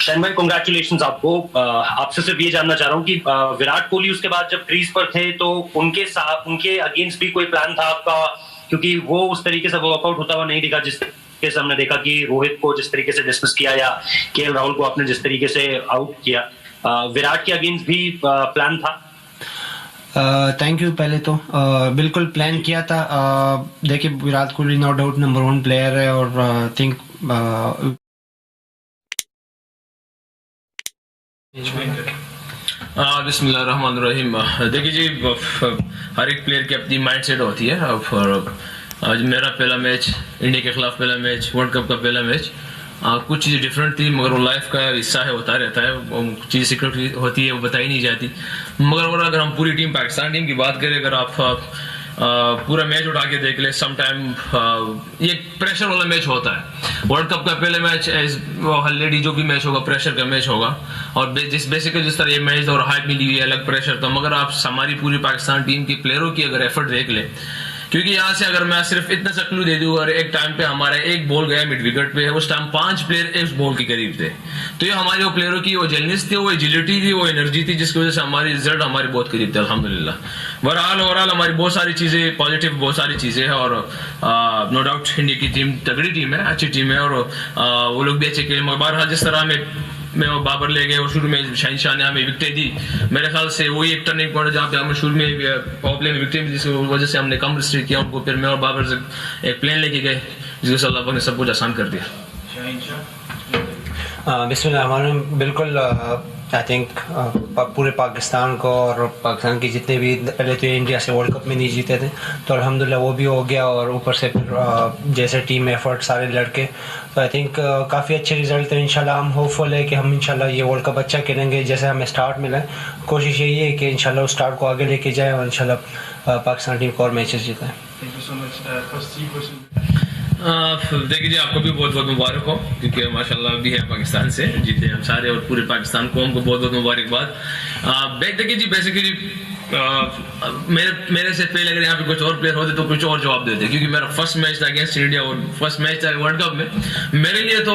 शाहीन भाई कंग्रेचुलेशंस आपको। आपसे सिर्फ ये जानना चाह रहा हूँ कि विराट कोहली उसके बाद जब क्रीज पर थे तो उनके अगेंस्ट भी कोई प्लान था आपका, क्योंकि वो उस तरीके से वर्कआउट होता हुआ नहीं दिखा जिस तरीके से हमने देखा कि रोहित को जिस तरीके से डिसमिस किया या केएल राहुल को आपने जिस तरीके से आउट किया, विराट के अगेंस्ट भी प्लान था? Thank you. पहले तो बिल्कुल प्लान किया था। देखिए Virat Kohli no doubt number 1 player है और थिंक बिस्मिल्लाहिर्रहमानिर्रहीम। देखिए जी, हर एक प्लेयर की अपनी माइंड सेट होती है। आज मेरा पहला मैच, इंडिया के खिलाफ पहला मैच, वर्ल्ड कप का पहला मैच, कुछ चीज़ें डिफरेंट थी, मगर वो लाइफ का हिस्सा है, होता रहता है। वो चीज़ सीक्रेट होती है, वो बताई नहीं जाती। मगर अगर हम पूरी टीम, पाकिस्तान टीम की बात करें, अगर आप पूरा मैच उठा के देख ले, सम टाइम ये प्रेशर वाला मैच होता है। वर्ल्ड कप का पहले मैच ऑलरेडी जो भी मैच होगा प्रेशर का मैच होगा, और बेसिकली जिस तरह ये मैच और हाइप मिली हुई है, अलग प्रेशर था। मगर आप हमारी पूरी पाकिस्तान टीम के प्लेयरों की अगर एफर्ट देख ले, क्योंकि यहाँ से अगर मैं सिर्फ इतना सा क्लू दे दूं, और एक टाइम पे हमारा एक बॉल गया मिड विकेट पे, उस टाइम 5 प्लेयर उस बॉल के करीब थे। तो ये हमारे वो प्लेयरों की वो जेलनेस थी, वो एजिलिटी थी, वो एनर्जी थी, जिसकी वजह से हमारी रिजल्ट हमारे बहुत करीब थे अल्हम्दुलिल्लाह। ओवरऑल हमारी बहुत सारी चीज़ें पॉजिटिव, बहुत सारी चीज़ें हैं, और नो डाउट इंडिया की टीम तगड़ी टीम है, अच्छी टीम है, और वो लोग भी अच्छे खेले। मगर बहरहाल जिस तरह में वो बाबर ले गए और शुरू में शाहीन शाह ने हमें विकटें दी, मेरे ख्याल से वही एक टर्निंग पॉइंट जहाँ पे हमें शुरू में पावर प्ले में विकटें दी, जिसकी वजह से हमने कम रिस्ट्रिक्ट किया उनको। फिर मैं और बाबर से एक प्लेन लेके गए, जिसके अल्लाह पाक ने सब कुछ आसान कर दिया। बिस्मिल्लाह, बिल्कुल आई थिंक पूरे पाकिस्तान को, और पाकिस्तान के जितने भी पहले तो इंडिया से वर्ल्ड कप में नहीं जीते थे, तो अल्हम्दुलिल्लाह वो भी हो गया, और ऊपर से फिर जैसे टीम एफर्ट सारे लड़के, तो आई थिंक काफ़ी अच्छे रिजल्ट थे। इंशाल्लाह हम होपफुल है कि हम इंशाल्लाह ये वर्ल्ड कप अच्छा खेलेंगे। जैसे हमें स्टार्ट मिला है, कोशिश यही है कि इंशाल्लाह उस स्टार्ट को आगे लेके जाए, और इंशाल्लाह पाकिस्तान टीम को और मैचेस जिताएं। देखिए जी, आपको भी बहुत बहुत मुबारक हो, क्योंकि माशाल्लाह भी है पाकिस्तान से जीते हम सारे, और पूरे पाकिस्तान कौम को बहुत बहुत मुबारकबाद। देखिए जी, बेसिकली मेरे से पहले अगर यहाँ पे कुछ और प्लेयर होते तो कुछ और जवाब देते, क्योंकि मेरा फर्स्ट मैच था अगेंस्ट इंडिया, और फर्स्ट मैच था वर्ल्ड कप में। मेरे लिए तो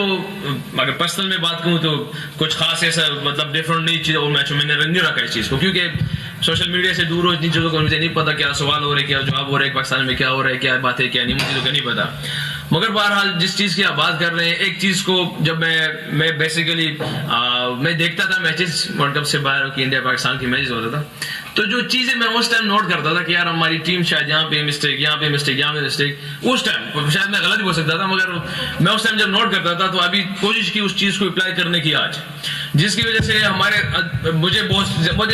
अगर पर्सनल में बात करूँ तो कुछ खास ऐसा मतलब डिफरेंट नहीं चीज़, और मैचों मैंने रंग नहीं रखा इस चीज़ को, क्योंकि सोशल मीडिया से दूर हो इतनी चीज़ों को मुझे नहीं पता क्या सवाल हो रहे, क्या जवाब हो रहे, पाकिस्तान में क्या हो रहा है, क्या बात है, क्या नहीं, मुझे तो नहीं पता। मगर बहरहाल जिस चीज़ की आप बात कर रहे हैं, एक चीज़ को जब मैं बेसिकली मैं देखता था मैचेस वर्ल्ड कप से बाहर कि इंडिया पाकिस्तान की मैचेस होता था, तो जो चीज़ें मैं उस टाइम नोट करता था कि यार हमारी टीम शायद यहाँ पे मिस्टेक, यहाँ पे मिस्टेक, यहाँ पे मिस्टेक, उस टाइम शायद मैं गलत भी हो सकता था, मगर मैं उस टाइम जब नोट करता था तो अभी कोशिश की उस चीज़ को अप्लाई करने की आज, जिसकी वजह से मुझे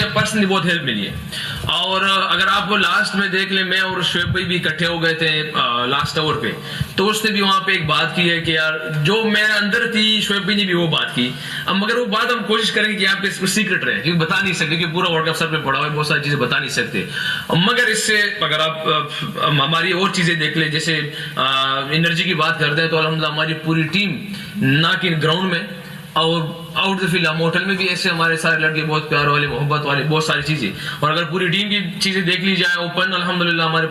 पर्सनली बहुत हेल्प मिली है। और अगर आप लास्ट में देख ले, मैं और शोएब भाई भी इकट्ठे हो गए थे लास्ट ओवर पे, तो उसने भी वहाँ पे एक बात की है कि यार जो मेरे अंदर थी, शोएब भाई ने भी वो बात की। अब मगर वो बात हम कोशिश करेंगे कि यहाँ पे सीक्रेट रहे, क्योंकि बता नहीं सकते, क्योंकि पूरा वर्ल्ड कप सर पे पड़ा हुआ है, बहुत सारी चीज़ें बता नहीं सकते। मगर इससे अगर आप हमारी और चीज़ें देख ले, जैसे एनर्जी की बात करते हैं, तो अल्हम्दुलिल्लाह हमारी पूरी टीम ना कि ग्राउंड में और आउट द फील्ड, हम होटल में भी ऐसे हमारे सारे लड़के बहुत प्यार वाले, मोहब्बत वाले, बहुत सारी चीज़ें। और अगर पूरी टीम की चीज़ें देख ली जाए, ओपन अल्हम्दुलिल्लाह हमारे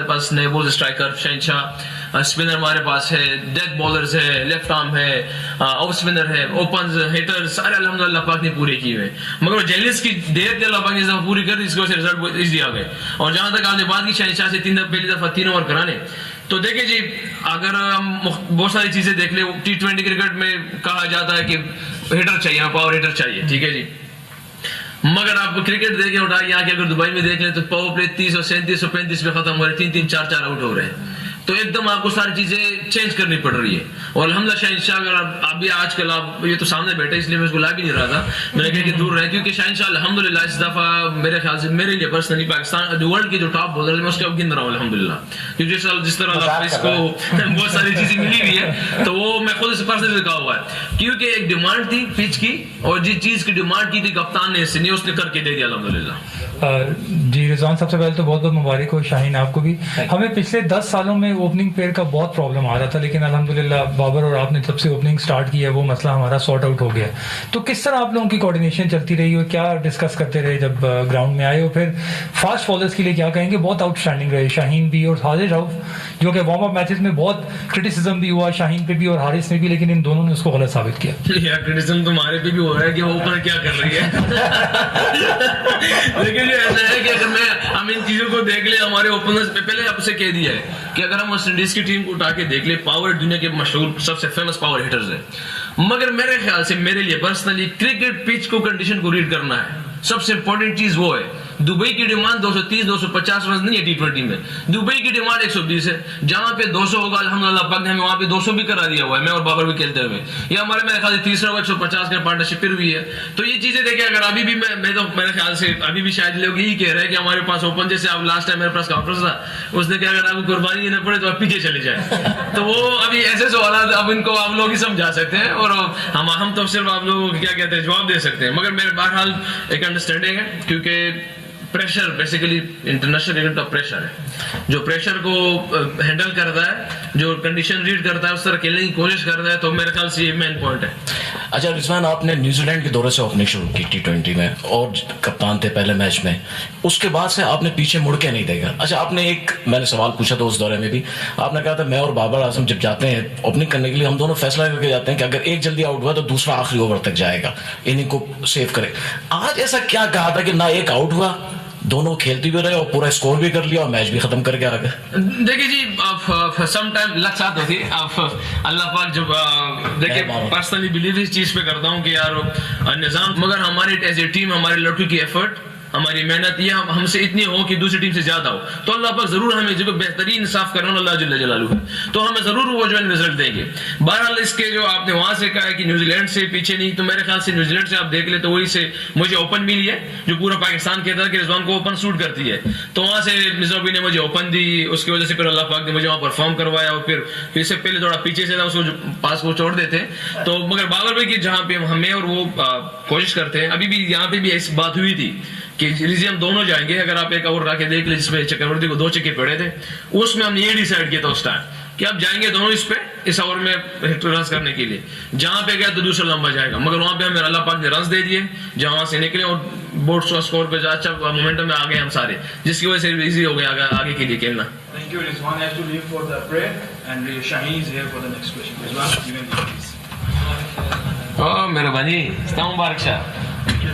पास नए ball striker Shaheen Shah, spinner हमारे पास है, डेथ बॉलर्स है, लेफ्ट आर्म है, ऑफ स्पिनर है, ओपन हिटर, सारे अल्हम्दुलिल्लाह पाक ने पूरे किए हुए। मगर वो जेलिस की देर अल्लाह पाक ने पूरी कर दी, इसकी वजह से रिजल्ट इजी आ गए। और जहाँ तक आपने बात की शाहीन शाह से पहली दफ़ा 3 ओवर कराने, तो देखिए जी, अगर हम बहुत सारी चीज़ें देख ले, T20 क्रिकेट में कहा जाता है कि हिटर चाहिए, पावर हिटर चाहिए, ठीक है जी। मगर आप क्रिकेट देखें उठा यहाँ के, अगर दुबई में देख लें तो पावर प्ले 30 और 37 और 35 में खत्म हो रहे, 3-3 4-4 आउट हो रहे हैं, तो एकदम आपको सारी चीजें चेंज करनी पड़ रही है। और अल्हम्दुलिल्लाह शाहीन शाह अगर आप भी आजकल, आप ये तो सामने बैठे इसलिए मैं उसको ला भी नहीं रहा था, मैंने कहा कि दूर रहे, क्योंकि शाहीन शाह अल्हम्दुलिल्लाह इस दफा मेरे ख्याल से मेरे लिए पर्सनली पाकिस्तान वर्ल्ड के जो टॉप बॉलर मैं उसके अब गिन रहा हूँ अल्हम्दुलिल्लाह, क्योंकि जिस तरह इसको बहुत सारी चीजें मिली हुई है, तो वो मैं खुद पर्सनली कहा हुआ है, क्योंकि एक डिमांड थी पिच की, और जिस चीज की डिमांड की थी कप्तान ने उसने करके दे दिया अल्हम्दुलिल्लाह। जी रिजवान, सबसे पहले तो बहुत बहुत मुबारक हो, शाहीन आपको भी। हमें पिछले 10 सालों में ओपनिंग पेयर का बहुत प्रॉब्लम आ रहा था, लेकिन अल्हम्दुलिल्लाह बाबर और आपने जब से ओपनिंग स्टार्ट किया है वो मसला हमारा सॉर्ट आउट हो गया। तो किस तरह आप लोगों की कोऑर्डिनेशन चलती रही और क्या डिस्कस करते रहे जब ग्राउंड में आए हो? फिर फास्ट बॉलर्स के लिए क्या कहेंगे? बहुत आउटस्टैंडिंग रहे शाहीन भी और हारिस रऊफ, जो कि वार्म अप मैचेस में बहुत क्रिटिसिज्म भी हुआ शाहीन पे भी और हारिस ने भी, लेकिन इन दोनों ने उसको गलत साबित किया। क्रिटिसिज्म तुम्हारे पे भी हो रहा है कि वो ओपनर क्या कर रही है। लेकिन ये ऐसा है कि अगर हम इन चीजों को देख ले, हमारे ओपनर्स पे पहले आपसे कह दिया है कि अगर हम वेस्ट इंडीज की टीम को उठा के देख ले, पावर दुनिया के मशहूर सबसे फेमस पावर हिटर्स है, मगर मेरे ख्याल से मेरे लिए पर्सनली क्रिकेट पिच को कंडीशन को रीड करना है, सबसे इंपॉर्टेंट चीज वो है। दुबई की डिमांड 230-250 रन नहीं है टी20 में, दुबई की डिमांड 120 है। जहां पे 200 होगा अल्हम्दुलिल्लाह पाक ने हमें वहां पे 200 भी करा दिया हुआ है, मैं और बाबर भी खेलते हुए। ये हमारे मेरे ख्याल से तीसरा 150 का पार्टनरशिप फिर भी है। तो ये चीजें देखें, अगर अभी भी मैं तो मेरे ख्याल से अभी भी शायद लोग यही कह रहे हैं कि हमारे पास ओपन, जैसे अब लास्ट टाइम मेरे पास कॉन्फ्रेंस था, उसने क्या, अगर आपको कुर्बानी देना पड़े तो आप पीछे चले जाए। तो वो अभी ऐसे सवाल अब इनको आप लोग ही समझा सकते हैं और हम तो सिर्फ आप लोगों को क्या कहते हैं जवाब दे सकते हैं। मगर मेरे बहरहाल एक अंडरस्टैंडिंग है, क्योंकि प्रेशर बेसिकली इंटरनेशनल क्रिकेट का प्रेशर है, जो प्रेशर को हैंडल करता है, जो कंडीशन रीड करता है, उस तरह खेलने की कोशिश करता है। तो मेरे ख्याल से ये मेन पॉइंट है। अच्छा रिजवान, आपने न्यूजीलैंड के दौरे से ओपनिंग शुरू की टी20 में और कप्तान थे पहले मैच में, उसके बाद से आपने पीछे मुड़ के नहीं देखा। अच्छा, आपने एक मैंने सवाल पूछा था उस दौरे में भी, आपने कहा था मैं और बाबर आजम जब जाते हैं ओपनिंग करने के लिए, हम दोनों फैसला करके जाते हैं कि अगर एक जल्दी आउट हुआ तो दूसरा आखिरी ओवर तक जाएगा, इनिंग को सेव करे। आज ऐसा क्या कहा था कि ना एक आउट हुआ, दोनों खेलते भी रहे और पूरा स्कोर भी कर लिया और मैच भी खत्म करके आ गए? देखिए जी, सम टाइम लग साथ होती है। अब अल्लाह पाक जब देखिए, पर्सनली बिलीव इस चीज पे करता हूँ कि यार निजाम, मगर हमारी एज ए टीम, हमारे लड़कों की एफर्ट, हमारी मेहनत ये हमसे इतनी हो कि दूसरी टीम से ज्यादा हो, तो अल्लाह पाक जरूर हमें जो बेहतरीन इंसाफ करना अल्लाह जल्ल जलालू है, तो हमें जरूर वो जो रिजल्ट देंगे। बहरहाल इसके जो आपने वहां से कहा है कि न्यूजीलैंड से पीछे नहीं, तो मेरे ख्याल से न्यूजीलैंड से आप देख ले तो वही से मुझे ओपन मिली है, जो पूरा पाकिस्तान कहता है कि रिजवान को ओपन सूट करती है, तो वहां से मिर्जा ने मुझे ओपन दी, उसकी वजह से फिर अल्लाह पाक ने मुझे वहां परफॉर्म करवाया और फिर इससे पहले थोड़ा पीछे से था, उसको पास को छोड़ देते। तो मगर बाबर भाई की जहाँ पे हमें और वो कोशिश करते हैं, अभी भी यहाँ पे भी ऐसी बात हुई थी कि रिजियम दोनों जाएंगे। अगर आप एक ओवर रखे देख ले जिसमें चक्रवर्ती को 2 छक्के पड़े थे, उसमें हमने ये डिसाइड किया था उस टाइम कि आप जाएंगे दोनों इस ओवर में रन करने के लिए। जहां पे गया तो दूसरा लंबा जाएगा, मगर वहां पे हमें अल्लाह पाक ने रन दे दिए, जहां वहां से निकले और बोर्ड स्कोर पे अच्छा मोमेंटम में आ गए हम सारे, जिसकी वजह से इजी हो गया आगे के लिए खेलना। Thank you, Rizwan. I have to leave for the prayer, and Shaheen is here for the next question. Rizwan, you may please. Oh, मेहरबानी, Mubarak Shah.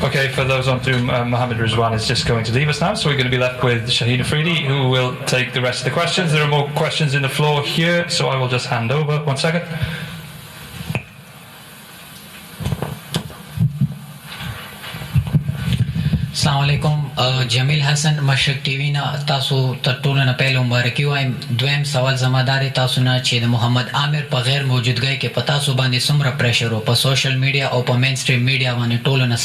Okay, for those on Zoom, Mohammed Rizwan is just going to leave us now, so we're going to be left with Shaheen Afridi, who will take the rest of the questions. There are more questions in the floor here, so I will just hand over. 1 second. अस्सलामुअलैकुम। Jameel Hasan, Mashrak TV ना तासु तटोल ना पहले मुबारक वाइम द्वैम सवाल जमादार तासु ना छे मोहम्मद आमिर पर गैर मौजूदगी के पता सुबह ने सुमरा प्रेशर हो पर सोशल मीडिया और पर मेन स्ट्रीम मीडिया वाने टोल ना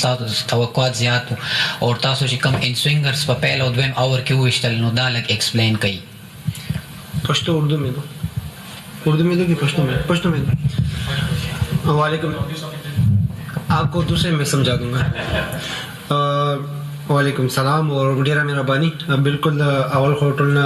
तवक्कुआत ज़्यादा और तासु ची कम इन स्विंगर्स पर पहले और द्वैम आवर क्यों इश्तल नो दालक एक्सप्लेन कई। पश्तो उर्दू में दो कि पश्तो में दो। वालेकुम, आपको उर्दू से मैं समझा दूंगा। वालेकुम सलाम और डेरा मेहरबानी। बिल्कुल अवल खोटलना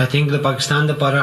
आई थिंक द पाकिस्तान द पारा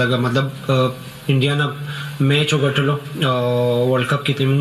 लगा मतलब इंडिया ना मैच वगटलो वर्ल्ड कप की टीम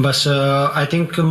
बस आई थिंक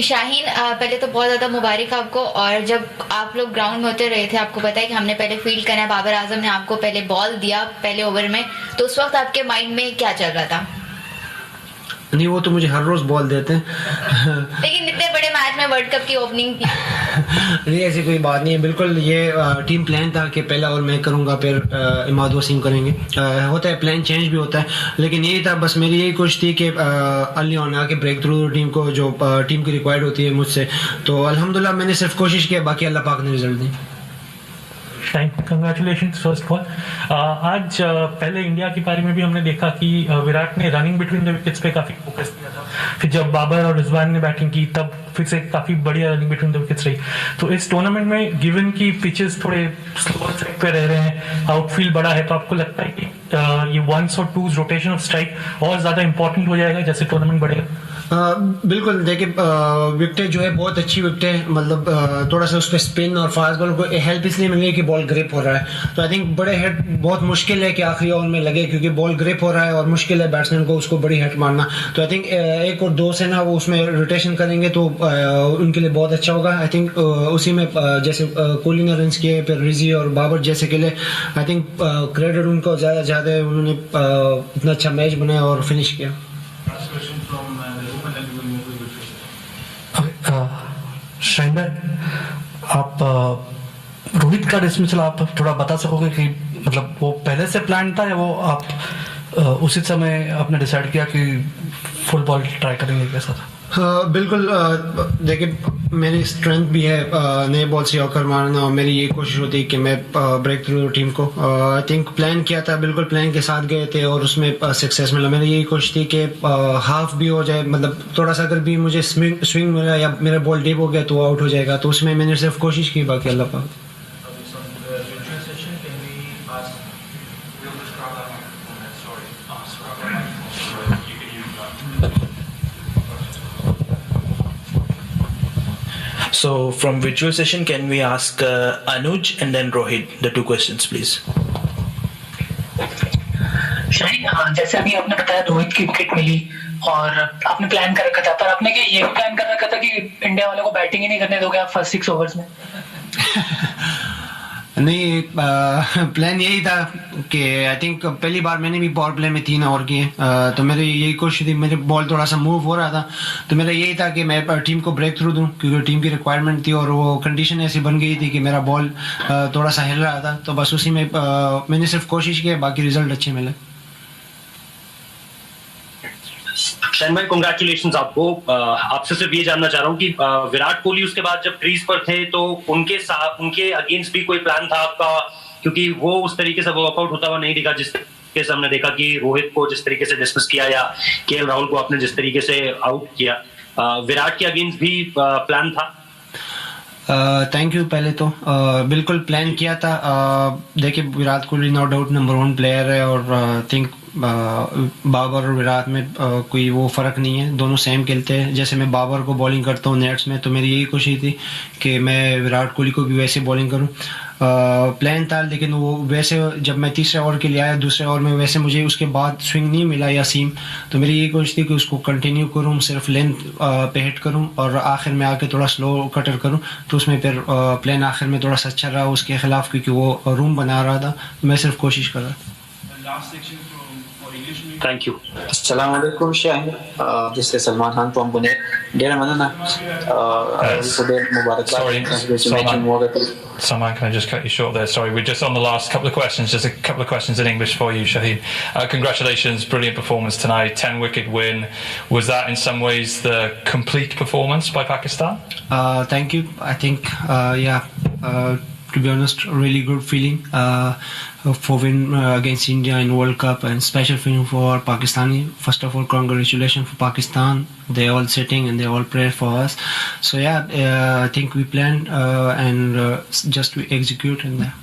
शाहीन, पहले तो बहुत ज़्यादा मुबारक आपको। और जब आप लोग ग्राउंड में उतर रहे थे, आपको पता है कि हमने पहले फील्ड करना है, बाबर आजम ने आपको पहले बॉल दिया पहले ओवर में, तो उस वक्त आपके माइंड में क्या चल रहा था? नहीं, वो तो मुझे हर रोज बॉल देते हैं लेकिन इतने बड़े मैच में वर्ल्ड कप की ओपनिंग थी। नहीं, ऐसी कोई बात नहीं है। बिल्कुल ये टीम प्लान था कि पहला ओवर मैं करूंगा, फिर इमाद वसीम करेंगे। होता है, प्लान चेंज भी होता है, लेकिन यही था बस मेरी यही कोशिश थी कि अर्ली ऑन आके ब्रेक थ्रू टीम को जो टीम की रिक्वायर्ड होती है मुझसे, तो अल्हम्दुलिल्लाह मैंने सिर्फ कोशिश की, बाकी अल्लाह पाक ने result the. Congratulation first of all. आज पहले इंडिया की पारी में भी हमने देखा कि विराट ने रनिंग बिटवीन द विकेट्स पे काफी फोकस किया था, फिर जब बाबर और रिजवान ने बैटिंग की तब फिर से काफी बढ़िया रनिंग बिटवीन द विकेट्स रही। तो इस टूर्नामेंट में गिवन की पिचेस थोड़े स्लोअर ट्रैक पे रह रहे हैं, आउटफील्ड बड़ा है, तो आपको लगता है कि ये 1s और 2s रोटेशन ऑफ स्ट्राइक और ज्यादा इंपॉर्टेंट हो जाएगा जैसे टूर्नामेंट बढ़ेगा? बिल्कुल, देखिए विकेटें जो है बहुत अच्छी विकेटें, मतलब थोड़ा सा उस पर स्पिन और फास्ट बॉल को हेल्प इसलिए मिल रही है कि बॉल ग्रिप हो रहा है। तो आई थिंक बड़े हिट बहुत मुश्किल है कि आखिरी ओवर में लगे, क्योंकि बॉल ग्रिप हो रहा है और मुश्किल है बैट्समैन को उसको बड़ी हिट मारना। तो आई थिंक 1 और 2 से ना वो उसमें रोटेशन करेंगे तो उनके लिए बहुत अच्छा होगा। आई थिंक उसी में जैसे कोहली ने रन किए, फिर रिजी और बाबर जैसे के लिए आई थिंक क्रेडिट उनको ज़्यादा है, उन्होंने इतना अच्छा मैच बनाया और फिनिश किया। शाहीन भाई, आप रोहित का डिसमिसल आप थोड़ा बता सकोगे कि मतलब वो पहले से प्लान था या वो आप उसी समय आपने डिसाइड किया कि फुल बॉल ट्राई करेंगे, कैसा था? बिल्कुल, देखिए मेरी स्ट्रेंथ भी है नए बॉल से यॉर्कर मारना, और मेरी यही कोशिश होती है कि मैं ब्रेक थ्रू टीम को। आई थिंक प्लान किया था, बिल्कुल प्लान के साथ गए थे और उसमें सक्सेस मिला। मेरी यही कोशिश थी कि हाफ भी हो जाए, मतलब थोड़ा सा अगर भी मुझे स्विंग मिला या मेरा बॉल डीप हो गया तो आउट हो जाएगा। तो उसमें मैंने सिर्फ कोशिश की, बाकी अल्लाह पाक। So from virtual session, can we ask Anuj and then Rohit the 2 questions, please? Shaheen, जैसे अभी आपने बताया रोहित की विकेट मिली और आपने प्लान कर रखा था, पर आपने क्या ये प्लान कर रखा था कि इंडिया वालों को बैटिंग ही नहीं करने दोगे आप फर्स्ट 6 ओवर्स में? नहीं, प्लान यही था कि आई थिंक पहली बार मैंने भी पावर प्ले में 3 ओवर किए, तो मेरी यही कोशिश थी। मेरे बॉल थोड़ा सा मूव हो रहा था, तो मेरा यही था कि मैं टीम को ब्रेक थ्रू दूं, क्योंकि टीम की रिक्वायरमेंट थी और वो कंडीशन ऐसी बन गई थी कि मेरा बॉल थोड़ा सा हिल रहा था। तो बस उसी में मैंने सिर्फ कोशिश की, बाकी रिजल्ट अच्छे मिले। शाहीन भाई, कंग्रेचुलेशंस आपको। आपसे सिर्फ ये जानना चाह रहा हूँ कि विराट कोहली उसके बाद जब क्रीज पर थे तो उनके अगेंस्ट भी कोई प्लान था आपका? क्योंकि वो उस तरीके से वर्कआउट होता हुआ नहीं दिखा जिस तरीके से हमने देखा कि रोहित को जिस तरीके से डिसमिस किया या केएल राहुल को आपने जिस तरीके से आउट किया। विराट के अगेंस्ट भी प्लान था? Thank you. पहले तो बिल्कुल प्लान किया था। देखिए Virat Kohli no doubt number 1 player है और थिंक बाबर और विराट में कोई वो फ़र्क नहीं है, दोनों सेम खेलते हैं। जैसे मैं बाबर को बॉलिंग करता हूँ नेट्स में, तो मेरी यही कोशिश थी कि मैं विराट कोहली को भी वैसे बॉलिंग करूँ। प्लान था, लेकिन वो वैसे जब मैं तीसरे ओवर के लिए आया, दूसरे ओवर में वैसे मुझे उसके बाद स्विंग नहीं मिला या सीम, तो मेरी यही कोशिश थी कि उसको कंटिन्यू करूँ, सिर्फ लेंथ पे हिट करूँ और आखिर में आके थोड़ा स्लो कटर करूँ। तो उसमें फिर प्लान आखिर में थोड़ा सा अच्छा रहा उसके खिलाफ, क्योंकि वो रूम बना रहा था। मैं सिर्फ कोशिश कर रहा था। Thank you. Assalamu alaikum, Shahin. This is Salman Khan from Pune. Dear Manana, Salman, can I just cut you short there? Sorry, we're just on the last couple of questions. Just a couple of questions in English for you, Shaheen. Congratulations, brilliant performance tonight, 10-wicket win. Was that in some ways the complete performance by Pakistan? Thank you. I think, to be honest, really good feeling for win against India in World Cup, and special feeling for Pakistani. First of all, congratulations for Pakistan. They all sitting and they all pray for us. So I think we planned and just we execute in there.